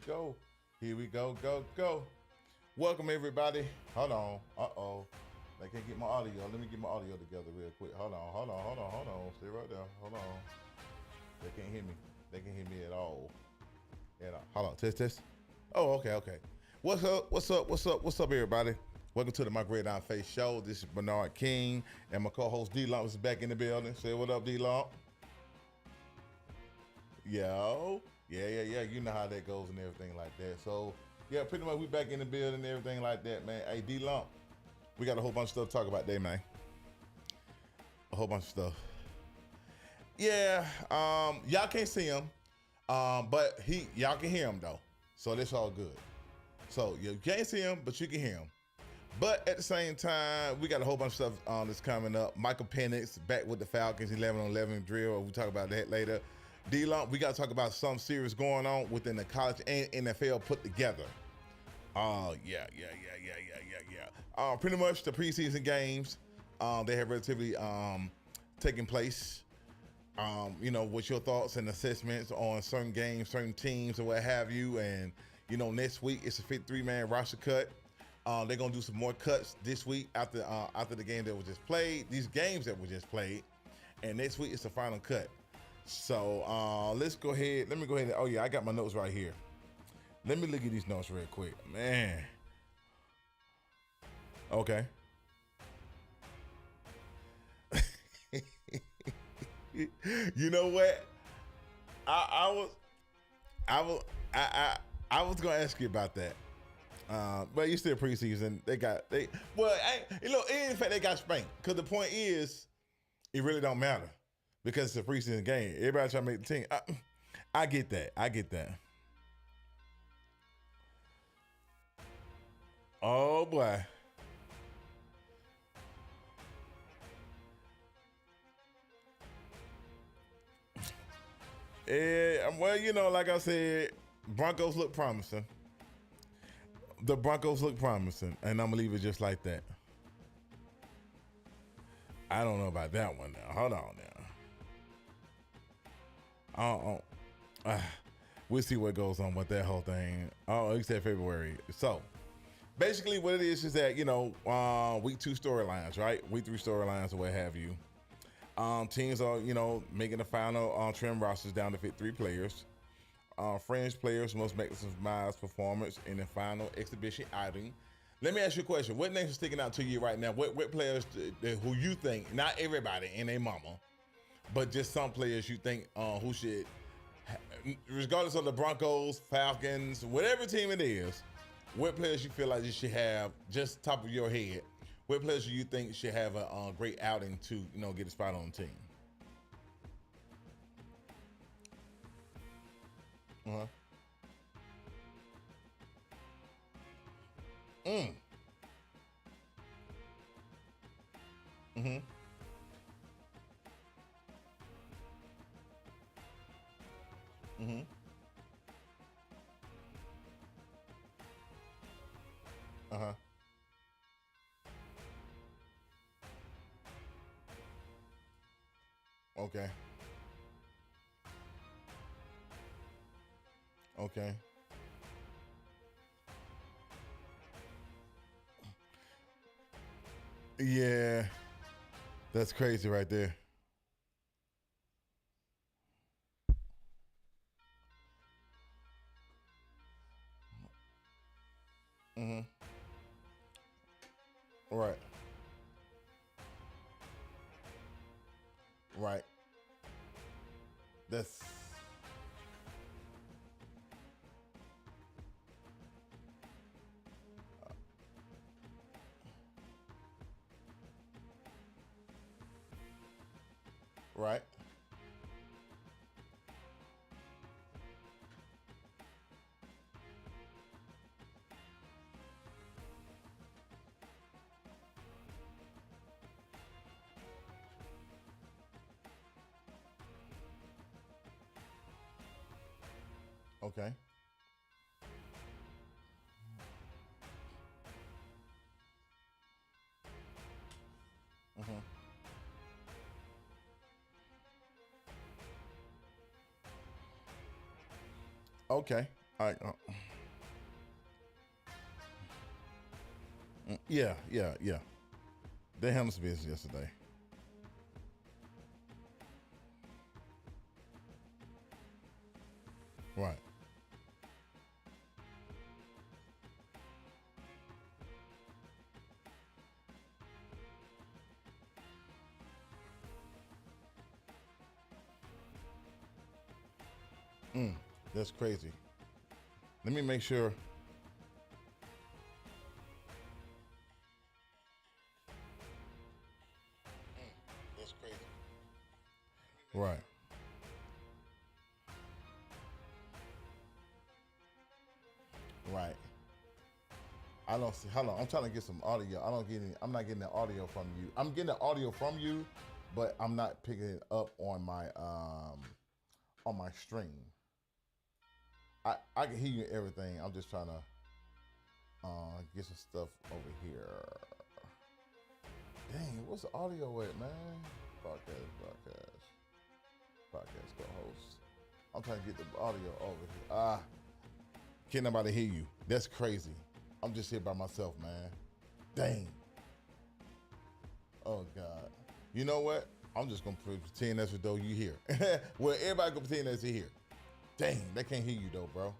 go. Here we go, go. Welcome everybody. Hold on. Uh-oh. I can't get my audio. Let me get my audio together real quick. Hold on. Stay right there. Hold on. They can't hear me. They can't hear me at all. Hold on. Test. Oh, okay. What's up, everybody? Welcome to the MyGridironFace Show. This is Bernard King, and my co-host D-Lump is back in the building. Say what up, D-Lump. Yo. Yeah. You know how that goes and everything like that. So, yeah, pretty much we back in the building and everything like that, man. Hey, D-Lump, we got a whole bunch of stuff to talk about today, man. A whole bunch of stuff. Yeah, y'all can't see him, but y'all can hear him, though. So that's all good. So you can't see him, but you can hear him. But at the same time, we got a whole bunch of stuff that's coming up. Michael Penix back with the Falcons, 11-on-11 drill. We'll talk about that later. D-Lump, we got to talk about something serious going on within the college and NFL put together. Yeah. Pretty much the preseason games, they have relatively taken place. What's your thoughts and assessments on certain games, certain teams, or what have you? And next week it's a 53-man roster cut. They're gonna do some more cuts this week after the game that was just played. These games that were just played, and next week it's the final cut. So let's go ahead. Let me go ahead. Oh yeah, I got my notes right here. Let me look at these notes real quick, man. Okay. You know what? I was gonna ask you about that. But you still preseason. In fact they got spanked. Because the point is, it really don't matter because it's a preseason game. Everybody trying to make the team. I get that. Oh boy. Yeah, well, like I said, Broncos look promising. The Broncos look promising, and I'm gonna leave it just like that. I don't know about that one now. Hold on now. We'll see what goes on with that whole thing. Oh, except February. So basically what it is that, week 2 storylines, right? Week 3 storylines or what have you. Teams are, making the final trim rosters down to 53 players. Fringe players must maximize performance in the final exhibition outing. Let me ask you a question. What names are sticking out to you right now? What players who you think, not everybody and their mama, but just some players you think who should, regardless of the Broncos, Falcons, whatever team it is, what players you feel like you should have, just top of your head, what players do you think should have a great outing to, get a spot on the team? Uh-huh. Mm-hmm. Mm-hmm. Uh-huh. Okay. Yeah. That's crazy right there. Mm-hmm. Right. Right. That's right. Okay. Mm-hmm. Okay. All right. Yeah, yeah, yeah. They handled some business yesterday. Right. Mm, that's crazy. Let me make sure. That's crazy. Right. Right. I don't see. Hold on. I'm trying to get some audio. I don't get any. I'm not getting the audio from you. I'm getting the audio from you, but I'm not picking it up on my stream. I can hear you and everything. I'm just trying to get some stuff over here. Dang, what's the audio at, man? Podcast co-host. I'm trying to get the audio over here. Can't nobody hear you. That's crazy. I'm just here by myself, man. Dang. Oh God. You know what? I'm just gonna pretend that's what though you hear. Well, everybody gonna pretend that's here. Dang, they can't hear you though, bro.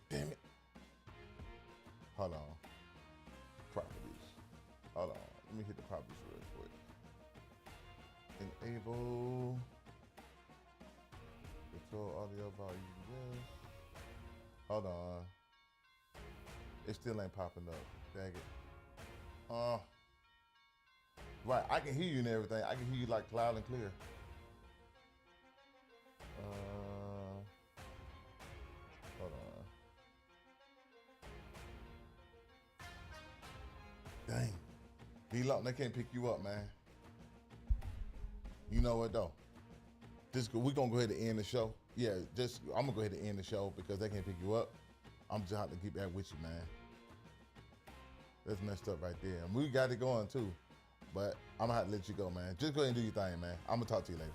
Damn it. Hold on. Properties. Hold on. Let me hit the properties real quick. Enable control audio volume. Yes. Hold on. It still ain't popping up. Dang it. Right, I can hear you and everything. I can hear you like loud and clear. Hold on. Dang. D-Lock, they can't pick you up, man. You know what though? We're gonna go ahead and end the show. Yeah, I'm gonna go ahead and end the show because they can't pick you up. I'm just have to keep that with you, man. That's messed up right there. And we got it going too. But I'm gonna have to let you go, man. Just go ahead and do your thing, man. I'm gonna talk to you later.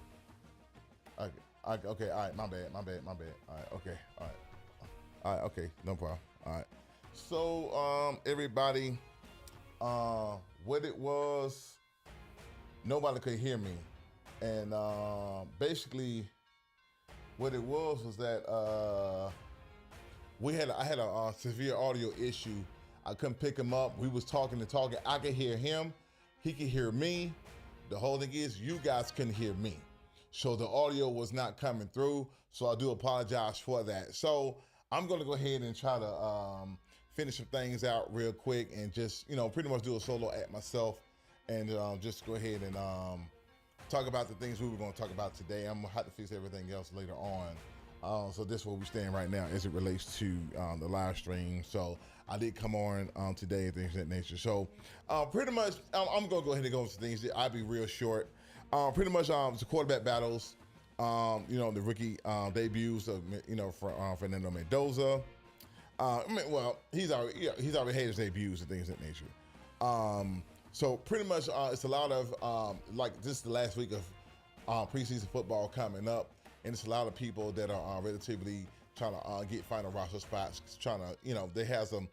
Okay, all right, my bad. All right, okay, all right, okay, no problem. All right. So, everybody, what it was, nobody could hear me. And basically, what it was that I had a severe audio issue. I couldn't pick him up. We was talking. I could hear him. He could hear me. The whole thing is you guys couldn't hear me. So the audio was not coming through. So I do apologize for that. So I'm going to go ahead and try to finish some things out real quick and just, pretty much do a solo act myself and just go ahead and talk about the things we were going to talk about today. I'm going to have to fix everything else later on. So this is where we stand right now as it relates to the live stream. So I did come on today and things of that nature. So pretty much, I'm going to go ahead and go into things. I'll be real short. Pretty much, the quarterback battles, the rookie debuts of, Fernando Mendoza. He's already had his debuts and things of that nature. So pretty much, it's a lot of, this is the last week of preseason football coming up. And it's a lot of people that are relatively trying to get final roster spots, trying to, they have to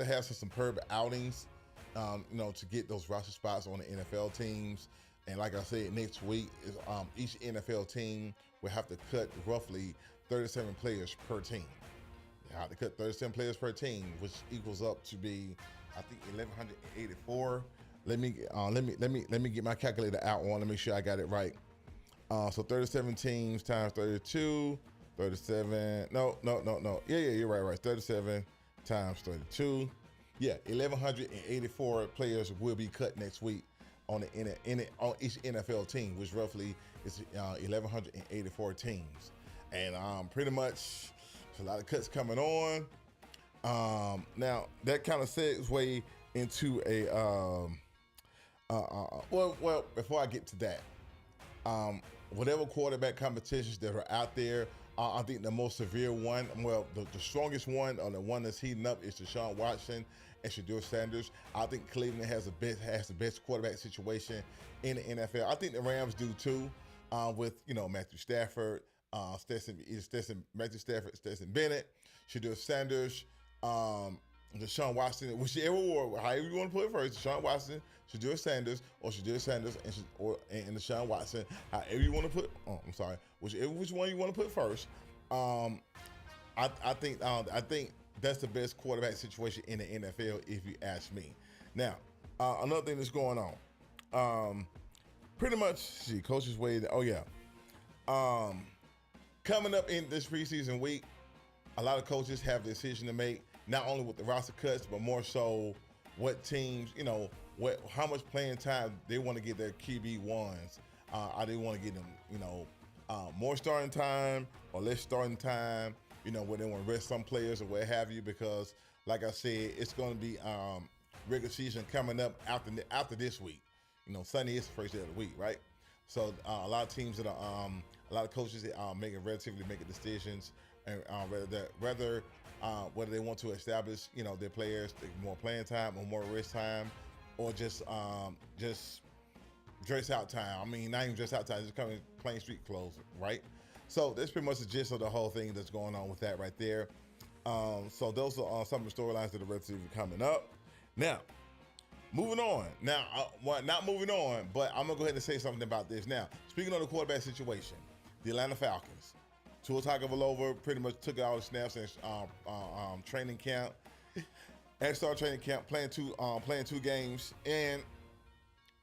have some superb outings, to get those roster spots on the NFL teams. And like I said, next week, each NFL team will have to cut roughly 37 players per team. They have to cut 37 players per team, which equals up to be, I think, 1,184. Let me get my calculator out on to make sure I got it right. So 37 teams times 32, 37, no. Yeah, you're right. 37 times 32. Yeah, 1,184 players will be cut next week on each NFL team, which roughly is 1,184 teams. And pretty much, there's a lot of cuts coming on. Now, that kind of segue into well, before I get to that, whatever quarterback competitions that are out there, I think the most severe one, the strongest one, or the one that's heating up, is Deshaun Watson and Shedeur Sanders. I think Cleveland has the best quarterback situation in the NFL. I think the Rams do too, with Matthew Stafford, Matthew Stafford, Stetson Bennett, Shedeur Sanders, Deshaun Watson, whichever or however you want to put it first, Deshaun Watson, Shedeur Sanders, or Shedeur Sanders and Deshaun Watson, however you want to put. Which one you want to put first. I think that's the best quarterback situation in the NFL, if you ask me. Now, another thing that's going on, pretty much, coaches waited. Oh yeah, coming up in this preseason week, a lot of coaches have a decision to make, not only with the roster cuts, but more so what teams, how much playing time they want to get their QB1s. Are they want to get them, more starting time or less starting time, where they want to rest some players or what have you, because like I said, it's going to be regular season coming up after this week. Sunday is the first day of the week, right? So a lot of teams that are, a lot of coaches are making decisions, and whether they want to establish, their players more playing time or more rest time, or just dress out time. I mean, not even dress out time, just coming plain street clothes, right? So that's pretty much the gist of the whole thing that's going on with that right there. So those are some of the storylines that are relatively coming up. Now, moving on. Now, not moving on, but I'm going to go ahead and say something about this. Now, speaking of the quarterback situation, the Atlanta Falcons, Tua Tagovailoa pretty much took all the snaps in training camp, and started training camp, playing two games, and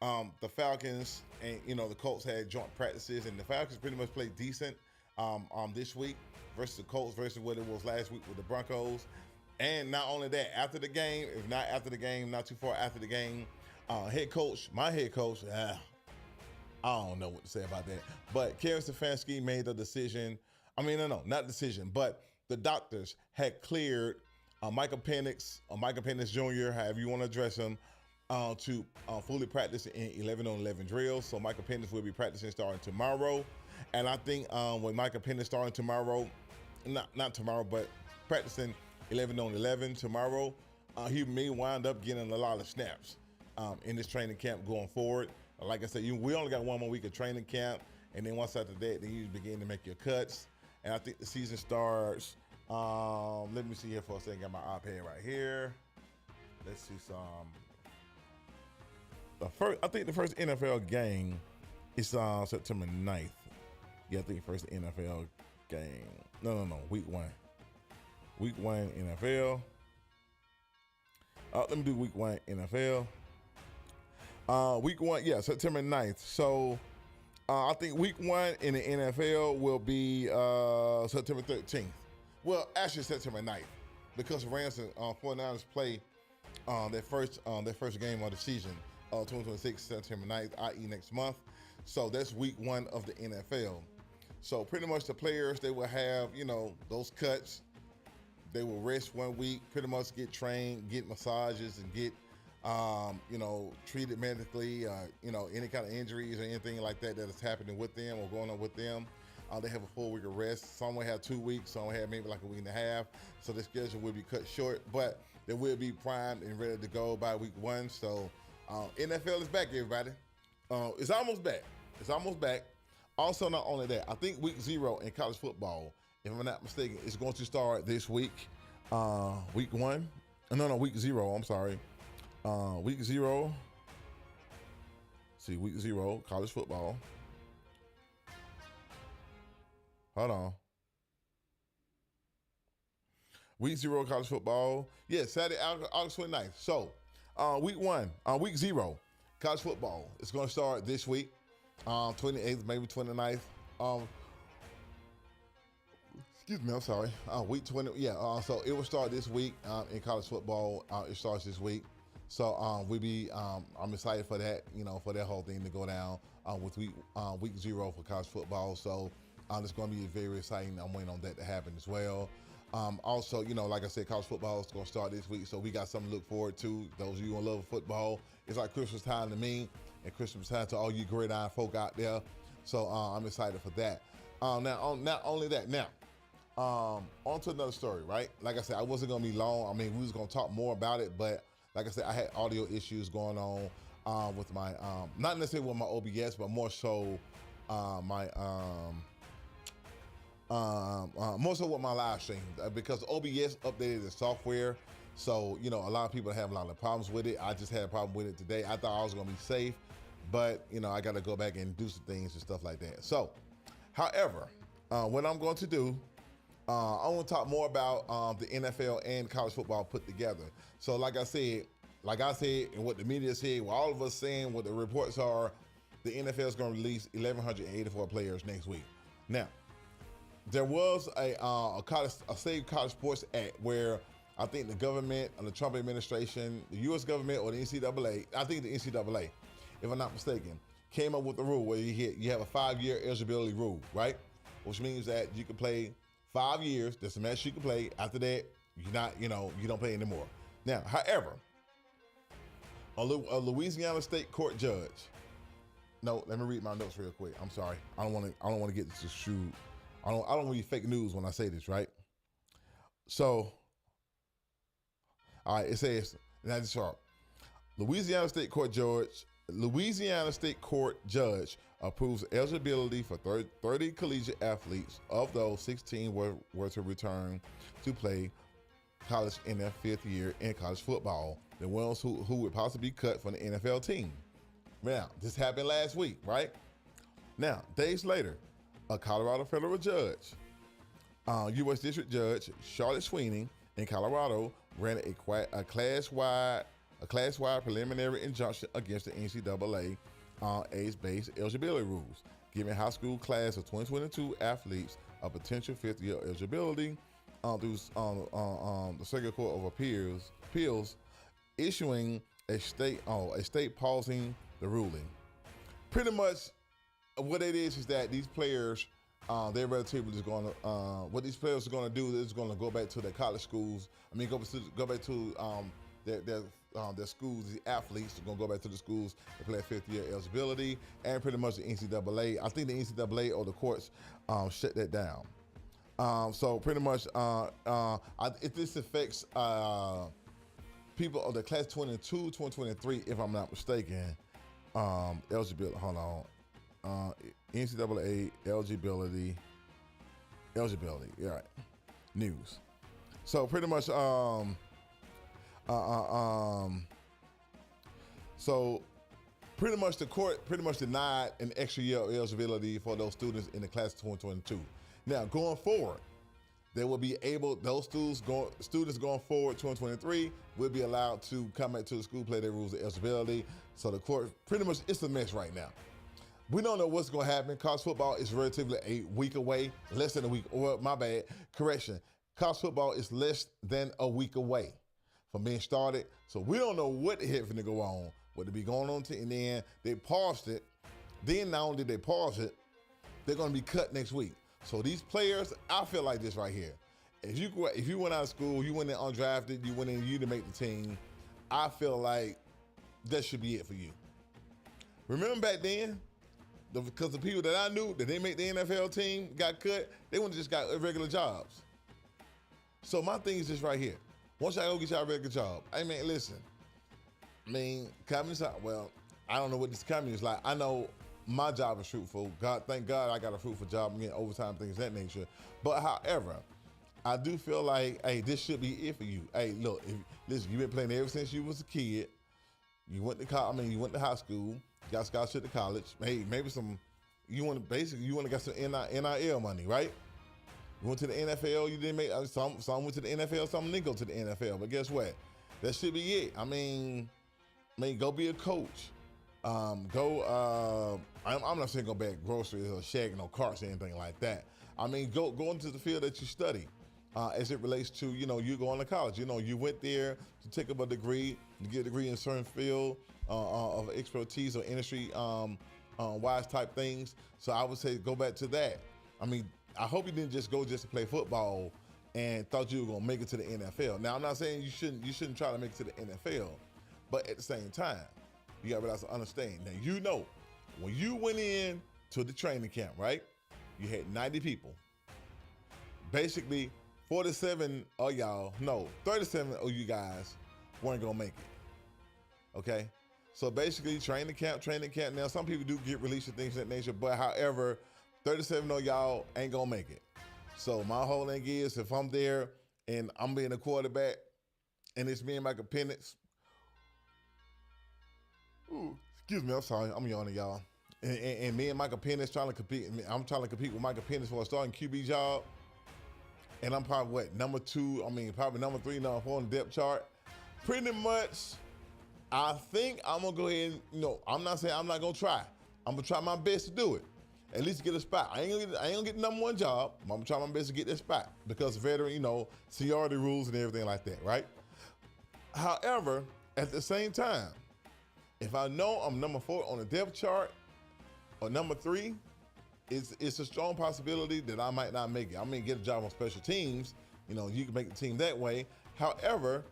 the Falcons and the Colts had joint practices, and the Falcons pretty much played decent this week versus the Colts versus what it was last week with the Broncos. And not only that, after the game, if not after the game, not too far after the game, my head coach, I don't know what to say about that. But Kevin Stefanski made the decision. I mean, no, not decision, but the doctors had cleared Michael Penix Jr., however you want to address him, to fully practice in 11-on-11 drills. So Michael Penix will be practicing starting tomorrow. And I think when Michael Penix starting tomorrow, not tomorrow, but practicing 11-on-11 tomorrow, he may wind up getting a lot of snaps in this training camp going forward. Like I said, we only got one more week of training camp, and then once after that, then you begin to make your cuts. And I think the season starts, let me see here for a second. Got my iPad right here. Let's see some. I think the first NFL game is September 9th. Yeah, I think the first NFL game. No, week 1. Week 1 NFL. Let me do week 1 NFL. Week 1, yeah, September 9th. So I think week 1 in the NFL will be September 13th. Well, actually September 9th, because Rams and 49ers play their first game of the season, 2026, September 9th, i.e. next month. So that's week 1 of the NFL. So pretty much the players, they will have, those cuts. They will rest 1 week, pretty much get trained, get massages, and get, treated medically, any kind of injuries or anything like that is happening with them or going on with them. They have a full week of rest. Some will have 2 weeks, some will have maybe like a week and a half. So the schedule will be cut short, but they will be primed and ready to go by week 1. So NFL is back, everybody. It's almost back. Also, not only that, I think week 0 in college football, if I'm not mistaken, is going to start this week. Week 1. No, week 0. I'm sorry. Week 0. See, week 0, college football. Hold on. Week 0, college football. Yeah, Saturday, August 29th. So, week 1, week 0, college football. It's going to start this week. 28th, maybe 29th. Excuse me, I'm sorry. Week 20, yeah. So it will start this week in college football. It starts this week. So I'm excited for that, for that whole thing to go down with week 0 for college football. So it's going to be very exciting. I'm waiting on that to happen as well. Also, like I said, college football is going to start this week, so we got something to look forward to. Those of you who love football, it's like Christmas time to me, and Christmas time to all you gridiron folk out there. So I'm excited for that. Now, not only that, on to another story, right? Like I said, I wasn't going to be long. I mean, we was going to talk more about it, but like I said, I had audio issues going on with my, not necessarily with my OBS, but more so my More so with my live streams because OBS updated the software. So, a lot of people have a lot of problems with it. I just had a problem with it today. I thought I was going to be safe, but, I got to go back and do some things and stuff like that. So, however, what I'm going to do, I want to talk more about the NFL and college football put together. So, like I said, and what the media said, what all of us saying, what the reports are, the NFL is going to release 1,184 players next week. Now, there was a Save College Sports Act where I think the government and the Trump administration, the U.S. government or the NCAA, I think the NCAA, if I'm not mistaken, came up with the rule where you have a 5-year eligibility rule, right? Which means that you can play 5 years. That's the match you can play. After that, you're not, you don't play anymore. Now, however, a Louisiana state court judge. No, let me read my notes real quick. I'm sorry. I don't want to get this shoot. I don't read fake news when I say this, right? So, all right, it says, and that's sharp. Louisiana State Court Judge approves eligibility for 30 collegiate athletes. Of those, 16 were to return to play college in their 5th year in college football. The ones who would possibly be cut from the NFL team. Now, this happened last week, right? Now, days later, a Colorado federal judge, U.S. District Judge Charlotte Sweeney in Colorado, ran a class-wide preliminary injunction against the NCAA age-based eligibility rules, giving high school class of 2022 athletes a potential 5th-year eligibility through the Circuit Court of Appeals, issuing a state pausing the ruling. Pretty much, what it is that these players, they're relatively just going to, what these players are going to do is going to go back to their college schools. Go back to their schools. The athletes are going to go back to the schools to play 5th-year eligibility, and pretty much the NCAA. I think the NCAA or the courts shut that down. So pretty much, if this affects people of the class 22, 2023, if I'm not mistaken, eligibility. Hold on. NCAA eligibility. Yeah, right. News. So pretty much, so pretty much the court denied an extra year of eligibility for those students in the class of 2022. Now going forward, they will be able, those students going forward 2023 will be allowed to come back to the school, play their rules of eligibility. So the court pretty much, it's a mess right now. We don't know what's going to happen. College football is relatively a week away, less than a week. Or my bad, correction. College football is less than a week away from being started. So we don't know what the heck finna go on, what to be going on to, and then they paused it. Then not only did they pause it, they're going to be cut next week. So these players, I feel like this right here. If you went out of school, you went in undrafted, you went in, you didn't make the team, I feel like that should be it for you. Remember back then? Because the people that I knew that they made the NFL team got cut, they wouldn't just got regular jobs. So my thing is just right here. Once y'all go get y'all regular job, hey man, listen. Communist, well, I don't know what this communist is like. I know my job is fruitful. Thank God I got a fruitful job. I'm getting overtime, things of that nature. But however, I do feel like, hey, this should be it for you. Hey, look, listen, you've been playing ever since you was a kid. You went to you went to high school. Got scholarship to college. Hey, maybe you want to get some NIL money, right? You went to the NFL, you didn't make, some went to the NFL, some didn't go to the NFL. But guess what? That should be it. Go be a coach. I'm not saying go back groceries or shagging no carts or anything like that. Go into the field that you study. As it relates to, you going to college. You went there to take up a degree, to get a degree in a certain field of expertise or industry wise type things. So I would say go back to that. I hope you didn't just go just to play football and thought you were going to make it to the NFL. Now, I'm not saying you shouldn't try to make it to the NFL, but at the same time, you got to realize to understand. Now, when you went in to the training camp, right, you had 90 people. Basically, 37 of y'all, no, 37 of you guys weren't going to make it, okay? So basically, training camp. Now, some people do get released and things of that nature, but however, 37 of y'all ain't going to make it. So my whole thing is, if I'm there and I'm being a quarterback, and it's me and Michael Penix. Ooh, excuse me, I'm sorry, I'm yawning, y'all. And me and Michael Penix trying to compete. I'm trying to compete with Michael Penix for a starting QB job. And I'm probably number 2. I mean, probably number 3, number 4 on the depth chart. Pretty much, I think I'm gonna go ahead and, I'm not saying I'm not gonna try. I'm gonna try my best to do it. At least get a spot. I ain't gonna get the number 1 job. I'm gonna try my best to get that spot because veteran, seniority rules and everything like that, right? However, at the same time, if I know I'm number 4 on the depth chart or number 3, it's a strong possibility that I might not make it. I may get a job on special teams. You can make the team that way. However,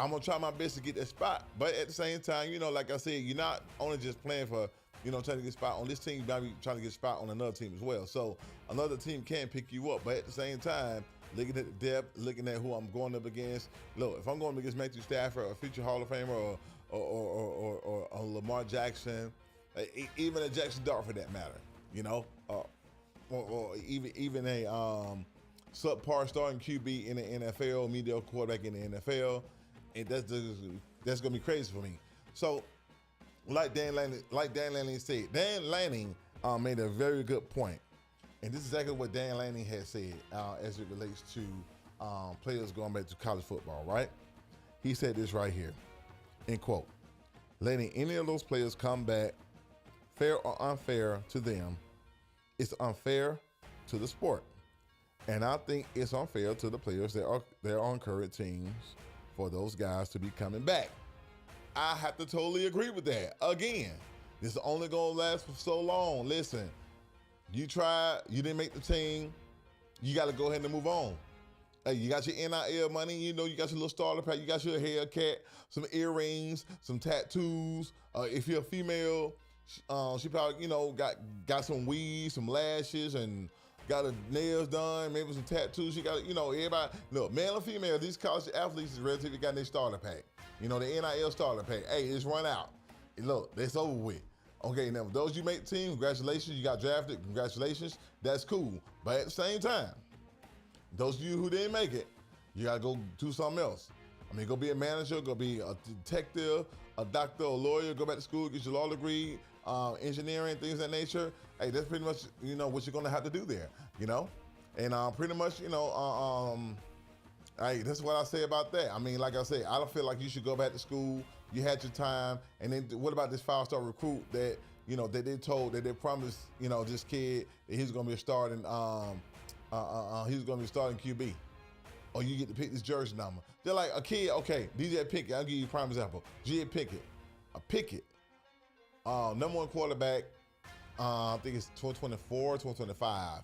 I'm gonna try my best to get that spot. But at the same time, like I said, you're not only just playing for, trying to get a spot on this team, you might be trying to get a spot on another team as well. So another team can pick you up. But at the same time, looking at the depth, looking at who I'm going up against. Look, if I'm going up against Matthew Stafford or a future Hall of Famer or Lamar Jackson, even a Jackson Dart for that matter, or even a subpar starting QB in the NFL, mediocre quarterback in the NFL, and that's gonna be crazy for me. So, like Dan Lanning said, Dan Lanning made a very good point. And this is exactly what Dan Lanning had said as it relates to players going back to college football, right? He said this right here, end quote, letting any of those players come back, fair or unfair to them, it's unfair to the sport. And I think it's unfair to the players that are on current teams for those guys to be coming back. I have to totally agree with that. Again, this is only going to last for so long. Listen, you tried, you didn't make the team, you got to go ahead and move on. Hey, you got your NIL money, you got your little starter pack, you got your haircut, some earrings, some tattoos. If you're a female, she probably, got some weaves, some lashes, and got her nails done, maybe some tattoos. She got, everybody, look, male and female, these college athletes is relatively got their starter pack. The NIL starter pack. Hey, it's run out. Look, it's over with. Okay, now, those you make the team, congratulations. You got drafted, congratulations. That's cool. But at the same time, those of you who didn't make it, you got to go do something else. Go be a manager, go be a detective, a doctor, a lawyer, go back to school, get your law degree, engineering, things of that nature. Hey, that's pretty much, what you're going to have to do there, And pretty much, hey, that's what I say about that. Like I said, I don't feel like you should go back to school. You had your time. And then what about this 5-star recruit that, that they promised, this kid that he's going to be starting, he's going to be starting QB. Or you get to pick this jersey number. They're like a kid, okay, DJ Pickett, I'll give you a prime example. G.A. Pickett, number 1 quarterback, I think it's 2024, 2025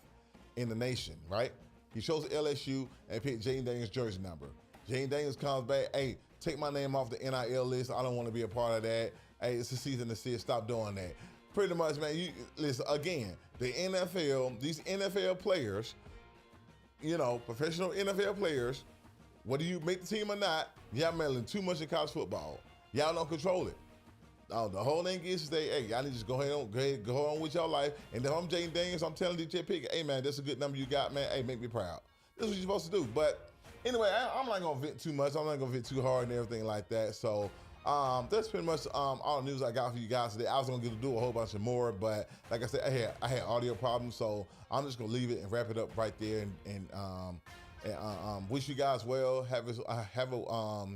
in the nation, right? He chose LSU and picked Jaden Daniels' jersey number. Jaden Daniels comes back, hey, take my name off the NIL list. I don't want to be a part of that. Hey, it's a season to see it. Stop doing that. Pretty much, man, listen, again, the NFL, these NFL players, professional NFL players, whether you make the team or not, y'all meddling too much in college football. Y'all don't control it. The whole thing is to say, hey, y'all need to just go on with your life. And if I'm Jaden Daniels, I'm telling DJ Pickett, hey, man, that's a good number you got, man. Hey, make me proud. This is what you're supposed to do. But anyway, I'm not going to vent too much. I'm not going to vent too hard and everything like that. So that's pretty much all the news I got for you guys today. I was going to do a whole bunch of more, but like I said, I had audio problems. So I'm just going to leave it and wrap it up right there and wish you guys well. Have a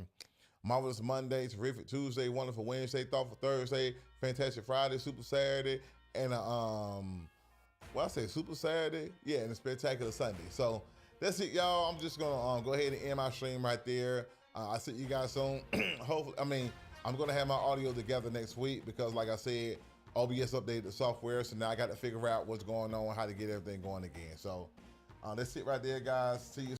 marvelous Monday, terrific Tuesday, wonderful Wednesday, thoughtful Thursday, fantastic Friday, super Saturday, and super Saturday? Yeah, and a spectacular Sunday. So that's it, y'all. I'm just gonna go ahead and end my stream right there. I'll see you guys soon. Hopefully, I'm gonna have my audio together next week because, like I said, OBS updated the software, so now I got to figure out what's going on, how to get everything going again. So that's it right there, guys. See you.